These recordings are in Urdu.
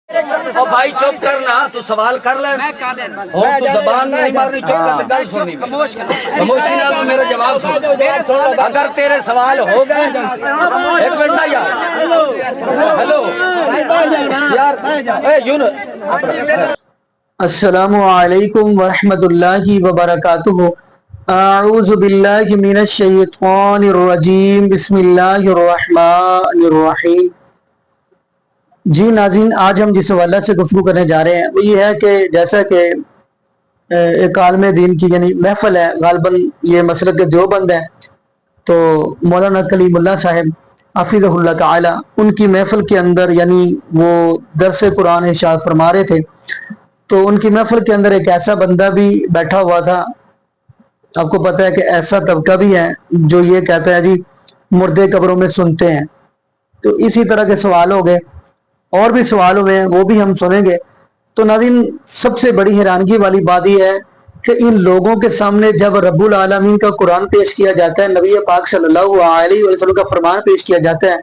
او بھائی چپ کرنا تو سوال کر لے ہو تو زبان نہیں مارنی چپ کر گل سننی خاموشی نال تو میرا جواب سن اگر تیرے سوال ہو گئے ایک منٹ نا یار ہیلو یار اے یونس السلام علیکم ورحمۃ اللہ وبرکاتہ۔ اعوذ باللہ من الشیطان الرجیم، بسم اللہ الرحمن الرحیم۔ جی ناظرین، آج ہم جس حوالہ سے گفتگو کرنے جا رہے ہیں وہ یہ ہے کہ جیسا کہ ایک عالم دین کی یعنی محفل ہے، غالباً یہ مسلک کے دیوبند ہے، تو مولانا کلیم اللہ صاحب حفظہ اللہ تعالی ان کی محفل کے اندر یعنی وہ درس قرآن ارشاد فرما رہے تھے، تو ان کی محفل کے اندر ایک ایسا بندہ بھی بیٹھا ہوا تھا۔ آپ کو پتہ ہے کہ ایسا طبقہ بھی ہے جو یہ کہتا ہے جی مردے قبروں میں سنتے ہیں، تو اسی طرح کے سوال ہو گئے، اور بھی سوال ہوئے ہیں، وہ بھی ہم سنیں گے۔ تو ناظرین، سب سے بڑی حیرانگی والی بات یہ ہے کہ ان لوگوں کے سامنے جب رب العالمین کا قرآن پیش کیا جاتا ہے، نبی پاک صلی اللہ علیہ وسلم کا فرمان پیش کیا جاتا ہے،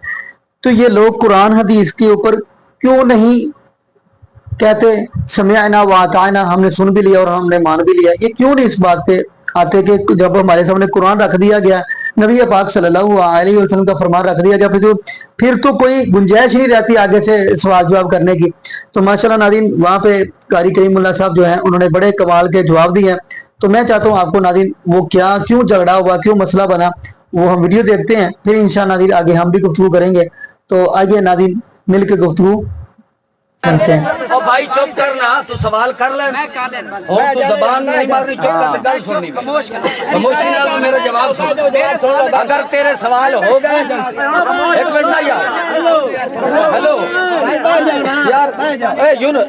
تو یہ لوگ قرآن حدیث کے اوپر کیوں نہیں کہتے سمعنا واطعنا، ہم نے سن بھی لیا اور ہم نے مان بھی لیا؟ یہ کیوں نہیں اس بات پہ آتے کہ جب ہمارے سامنے قرآن رکھ دیا گیا، نبی پاک صلی اللہ علیہ وسلم کا فرمان رکھ دیا گیا، پھر تو کوئی گنجائش نہیں رہتی آگے سے سوال جواب کرنے کی؟ تو ماشاءاللہ ناظرین، وہاں پہ قاری کریم اللہ صاحب جو ہیں انہوں نے بڑے کمال کے جواب دیے ہیں، تو میں چاہتا ہوں آپ کو ناظرین وہ کیوں جھگڑا ہوا، کیوں مسئلہ بنا، وہ ہم ویڈیو دیکھتے ہیں، پھر انشاءاللہ ناظرین آگے ہم بھی گفتگو کریں گے۔ تو آئیے ناظرین مل کے گفتگو کرتے ہیں۔ او بھائی چپ کرنا تو سوال کر لے ہو تو زبان نہیں مارنی چپ کر گل سننی خاموشی نال تو میرا جواب سن اگر تیرے سوال ہو گئے ایک منٹ نا یار ہیلو یار اے یونس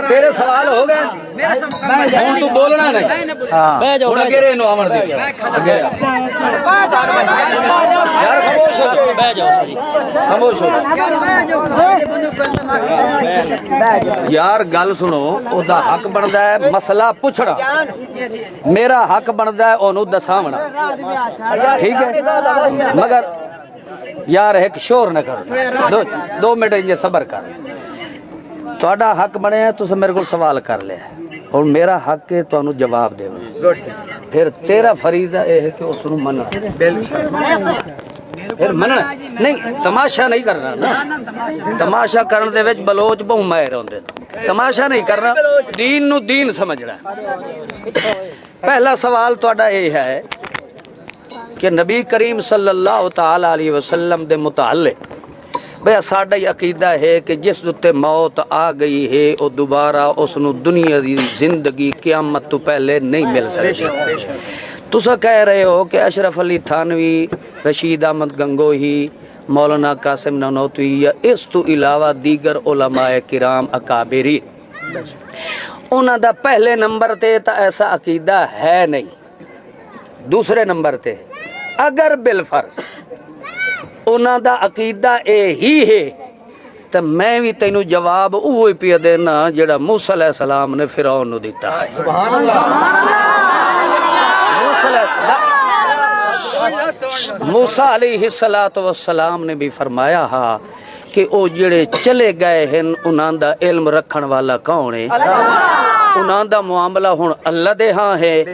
تیرے سوال ہو گئے ہوں تو بولنا نہیں ہوں اگے رہے نو آمن دے یار خاموش ہو خاموش ہو یار گل سنو، او دا حق بندا ہے مسئلہ پوچھنا، میرا حق بندا ہے اونوں دساونا، ٹھیک ہے؟ مگر یار ایک شور نہ کر، دو منٹ انجے صبر کر، تہاڈا حق بنے ہے تساں میرے کول سوال کر لیا اور میرا حق ہے تانوں جواب دینا، پھر تیرا فریضہ اے ہے کہ اس نوں مننا، پھر مننا نہیں، تماشا نہیں کرنا نا، تماشا کرن دے وچ بلوچ بہو ماہر ہوندے، تماشا نہیں کرنا، دین نو دین سمجھنا۔ پہلا سوال تہاڈا یہ ہے کہ نبی کریم صلی اللہ تعالی علیہ وسلم دے متعلق بھئی ساڈا یہ عقیدہ ہے کہ جس تے موت آ گئی ہے او دوبارہ اس نو دنیا دی زندگی قیامت تو پہلے نہیں مل سکتی۔ تسا کہہ رہے ہو کہ اشرف علی تھانوی، رشید احمد گنگوہی، مولانا قاسم نانوتوی یا اس تو علاوہ دیگر علماء کرام اکابری، انہاں دا پہلے نمبر تے تا ایسا عقیدہ ہے نہیں، دوسرے نمبر تے اگر بالفرض انہاں دا عقیدہ اے ہی ہے تو میں بھی تینوں جواب اوہی پیا دینا جڑا موسیٰ علیہ السلام نے فرعون نو دیتا ہے۔ سبحان اللہ۔ موسیٰ علیہ السلام نے بھی فرمایا ہا کہ او جڑے چلے گئے ہیں انہاں دا علم رکھن والا کون ہے؟ انہاں دا معاملہ ہن اللہ دے ہاں ہے،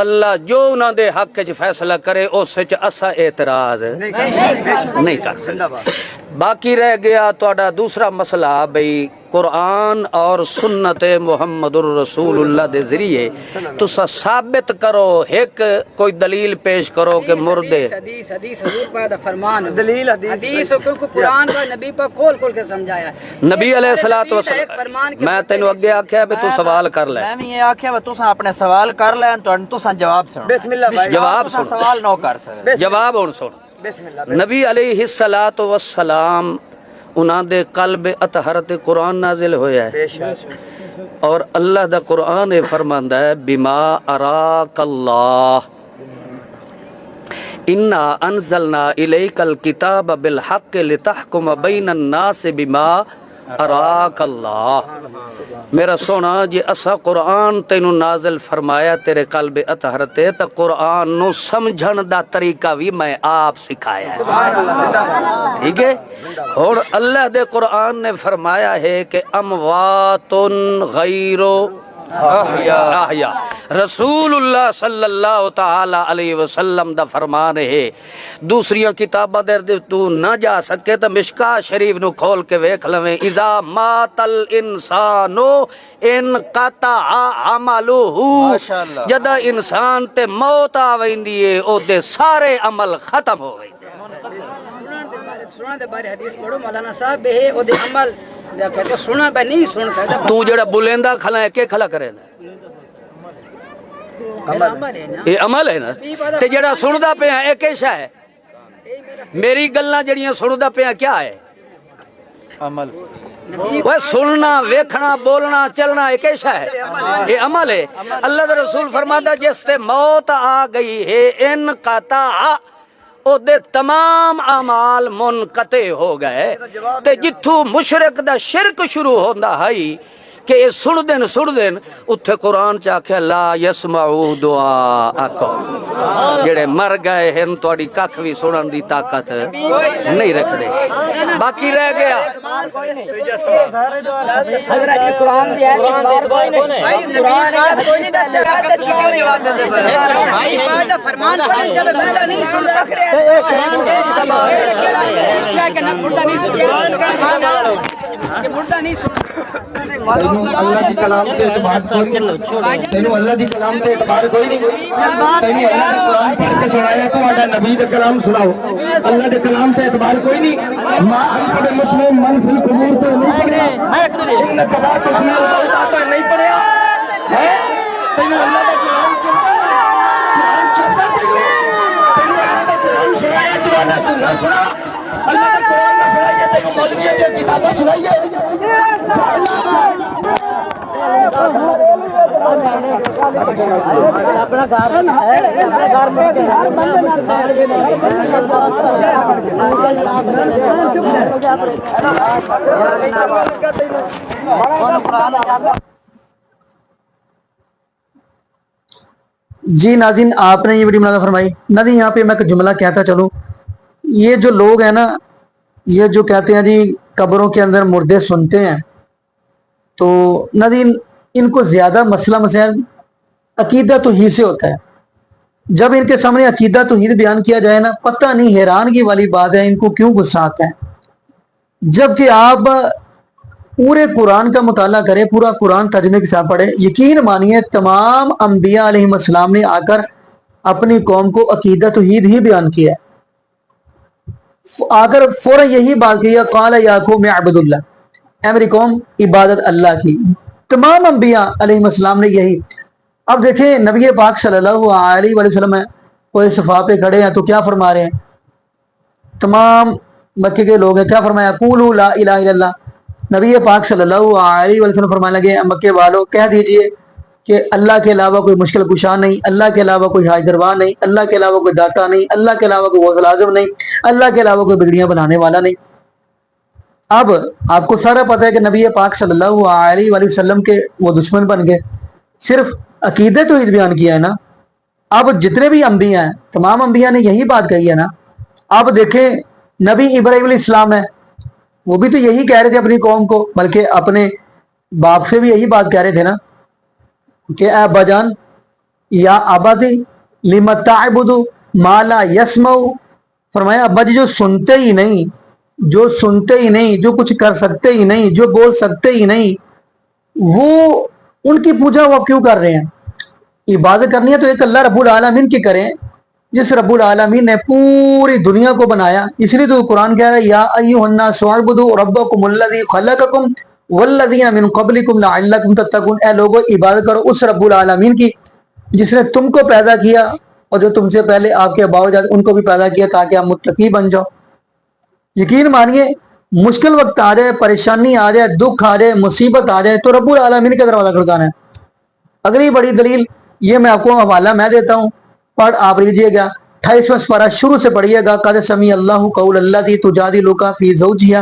اللہ جو انہاں دے حق وچ فیصلہ کرے اس وچ اسا اعتراض نہیں کر سکتے۔ باقی رہ گیا تہاڈا دوسرا مسئلہ بھئی قرآن اور سنت محمد الرسول اللہ دے ذریعے تسا ثابت کرو، ایک کوئی دلیل پیش کرو کہ مردے حدیث حضور پاک دا فرمان دلیل حدیث کو قرآن کا نبی پاک کھول کے سمجھایا، نبی علیہ الصلوۃ والسلام۔ میں تینوں اگے آکھیا بھی تو سوال کر لے، میں یہ آکھیا بھی تساں اپنے سوال کر لیں تو تساں جواب سنو، بسم اللہ بھائی، جواب تساں سن، سوال نو کر سکتے، جواب ہن سن۔ نبی علیہ الصلوۃ والسلام انہاں دے قلب اطہرت قرآن نازل ہویا ہے اور اللہ دا قرآن فرماندا ہے بما اراک اللہ انا انزلنا الیک الکتاب بالحق لتحکم بین الناس بما اراک اللہ میرا سونا جی اسا قرآن تینو نازل فرمایا تیرے قلب اطہر تے تا قرآن نو سمجھن دا طریقہ بھی میں آپ سکھایا ہے ٹھیک ہے اور اللہ دے قرآن نے فرمایا ہے کہ اموات غیر احیا رسول اللہ صلی اللہ تعالی علیہ وسلم دا فرمان ہے دوسریاں کتاباں دے تو نہ جا سکے تو مشکاہ شریف نو کھول کے ویکھ لویں اذا مات الانسان انقطع عملہ جدا انسان تے موت آ ویندی ہے او دے سارے عمل ختم ہو ویندے سننا دے بارے حدیث پڑھو مولانا صاحب ہے او دے عمل کہتے سننا پہ نہیں سن سکتا تو جڑا بلندہ کھلا ہے کہ کھلا کرے نا یہ عمل ہے نا تے جڑا سندا پیا اے کیسا ہے میری گلاں جڑیاں سندا پیا کیا ہے عمل وہ سننا ویکھنا بولنا چلنا ایک ایسا ہے یہ عمل ہے اللہ دا رسول فرماتا جس سے موت آ گئی ہے انقطع او دے تمام اعمال منقطع ہو گئے تے جتھوں مشرک دا شرک شروع ہوندا ہے کہ سن دن اتھے قرآن چاکھے لا یسمعو دعاءکم جڑے مر گئے ہیں تواڈی ککھ وی سنن دی طاقت نہیں رکھ دے باقی رہ گیا حضرت قرآن دی آیت بار کوئی نہیں قرآن کوئی نہیں دس بھائی فائدہ فرمان پڑھیں جب بندہ نہیں سن سکتے اس لیے کہ نہ بڑھا نہیں سن کہ بڑھا نہیں سن اللہ دی کلام تے اعتبار کوئی نہیں تینو اللہ دی کلام تے اعتبار کوئی نہیں تینو اللہ دا قرآن پڑھ کے سنایا تو آدھا نبی دا کلام سناؤ اللہ دے کلام تے اعتبار کوئی نہیں ما انت بے مسلم من فی القبور تو نہیں پڑھیا ان کلا تسمیع الموت تو نہیں پڑھیا تینو اللہ دا قرآن چلتا تینو اللہ دا قرآن سنایا تو آدھا تو نہ سنا اللہ دا قرآن نہ سنایا تینو مولویہ دی کتابیں سنائیے جی ناظرین آپ نے یہ ویڈیو ملازہ فرمائی ناظرین یہاں پہ میں ایک جملہ کہتا چلوں یہ جو لوگ ہیں نا یہ جو کہتے ہیں جی قبروں کے اندر مردے سنتے ہیں تو ناظرین ان کو زیادہ مسئلہ مسائل عقیدہ توحید سے ہوتا ہے جب ان کے سامنے عقیدہ توحید بیان کیا جائے نا پتہ نہیں حیرانگی والی بات ہے ان کو کیوں غصہ آتا ہے جبکہ آپ پورے قرآن کا مطالعہ کریں پورا قرآن ترجمے کے ساتھ پڑھیں یقین مانیے تمام انبیاء علیہ السلام نے آ کر اپنی قوم کو عقیدہ توحید ہی بیان کیا ہے آ کر فوراً یہی بات کیا قال یا قوم اعبدوا اللہ اے میری قوم عبادت اللہ کی تمام انبیاء علیہ السلام نے یہی اب دیکھیں نبی پاک صلی اللہ علیہ وسلم ہے کوئی صفا پہ کھڑے ہیں تو کیا فرما رہے ہیں تمام مکے کے لوگ ہیں کیا فرمایا قولوا لا الہ الا اللہ نبی پاک صلی اللہ علیہ وسلم فرمانے لگے مکے والوں کہہ دیجئے کہ اللہ کے علاوہ کوئی مشکل کشا نہیں اللہ کے علاوہ کوئی حاجت روا نہیں اللہ کے علاوہ کوئی داتا نہیں اللہ کے علاوہ کوئی غوث اعظم نہیں اللہ کے علاوہ کوئی بگڑیاں بنانے والا نہیں اب آپ کو سارا پتہ ہے کہ نبی پاک صلی اللہ علیہ وسلم کے وہ دشمن بن گئے صرف عقیدہ توحید بیان کیا ہے نا اب جتنے بھی انبیاء ہیں تمام انبیاء نے یہی بات کہی ہے نا اب دیکھیں نبی ابراہیم علیہ السلام ہے وہ بھی تو یہی کہہ رہے تھے اپنی قوم کو بلکہ اپنے باپ سے بھی یہی بات کہہ رہے تھے نا کہ اے ابا جان یا آبادی لم تعبد ما لا یسمع فرمایا ابا جی جو سنتے ہی نہیں جو کچھ کر سکتے ہی نہیں جو بول سکتے ہی نہیں وہ ان کی پوجا وہ کیوں کر رہے ہیں عبادت کرنی ہے تو ایک اللہ رب العالمین کی کریں جس رب العالمین نے پوری دنیا کو بنایا اس لیے تو قرآن کہہ رہا ہے یا ایھا الناس اعبدوا ربکم الذی خلقکم والذین من قبلکم لعلکم تتقون اے لوگو عبادت کرو اس رب العالمین کی جس نے تم کو پیدا کیا اور جو تم سے پہلے آپ کے آباء و اجداد ان کو بھی پیدا کیا تاکہ آپ متقی بن جاؤ یقین مانیے مشکل وقت آ جائے پریشانی آ جائے دکھ آ جائے مصیبت آ جائے تو رب العالمین کا دروازہ کھڑکانا ہے اگلی بڑی دلیل یہ میں آپ کو حوالہ میں دیتا ہوں پڑھ آپ لیجئے گا 28واں سپارہ شروع سے پڑھیے گا قد سمیع اللہ قول التی تجادلک فی زوجہا